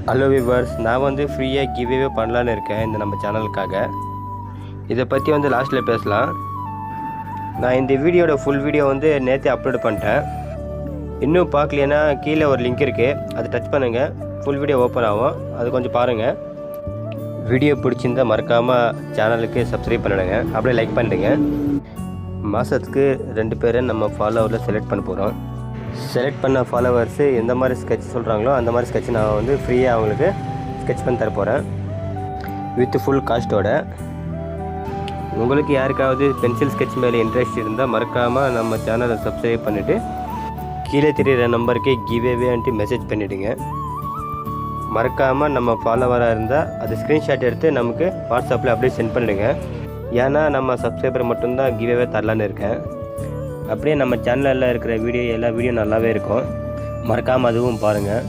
Hello viewers, நான் வந்து ஃப்ரீயாக கிவ்அவே பண்ணலான்னு இருக்கேன் இந்த நம்ம சேனலுக்காக. இதை பற்றி வந்து லாஸ்ட்டில் பேசலாம். நான் இந்த வீடியோட ஃபுல் வீடியோ வந்து நேற்றே அப்லோட் பண்ணிட்டேன். இன்னும் பார்க்கலைன்னா கீழே ஒரு லிங்க் இருக்குது, அதை டச் பண்ணுங்கள், ஃபுல் வீடியோ ஓப்பன் ஆகும், அது கொஞ்சம் பாருங்கள். வீடியோ பிடிச்சிருந்தா மறக்காமல் சேனலுக்கு சப்ஸ்கிரைப் பண்ணிடுங்க, அப்படியே லைக் பண்ணிடுங்க. மாதத்துக்கு 2 பேரை நம்ம ஃபாலோவரில் செலக்ட் பண்ண போகிறோம். செலக்ட் பண்ண ஃபாலோவர்ஸு எந்த மாதிரி ஸ்கெட்ச் சொல்கிறாங்களோ அந்த மாதிரி ஸ்கெட்ச் நான் வந்து ஃப்ரீயாக அவங்களுக்கு ஸ்கெட்ச் பண்ணி தர போகிறேன், வித் ஃபுல் காஸ்ட்டோட. உங்களுக்கு யாருக்காவது பென்சில் ஸ்கெட்ச் மேலே இன்ட்ரெஸ்ட் இருந்தால் மறக்காமல் நம்ம சேனலை சப்ஸ்கிரைப் பண்ணிவிட்டு கீழே தெரிகிற நம்பருக்கு கிவ்அவேன்ட்டு மெசேஜ் பண்ணிவிடுங்க. மறக்காமல் நம்ம ஃபாலோவராக இருந்தால் அது ஸ்க்ரீன்ஷாட் எடுத்து நமக்கு வாட்ஸ்அப்பில் அப்படியே சென்ட் பண்ணிவிடுங்க. ஏன்னா நம்ம சப்ஸ்கிரைபர் மட்டும்தான் கிவ்அவே தரலான்னு இருக்கேன். அப்படியே நம்ம சேனலில் இருக்கிற எல்லா வீடியோ நல்லாவே இருக்கும், மறக்காமல் அதுவும் பாருங்கள்.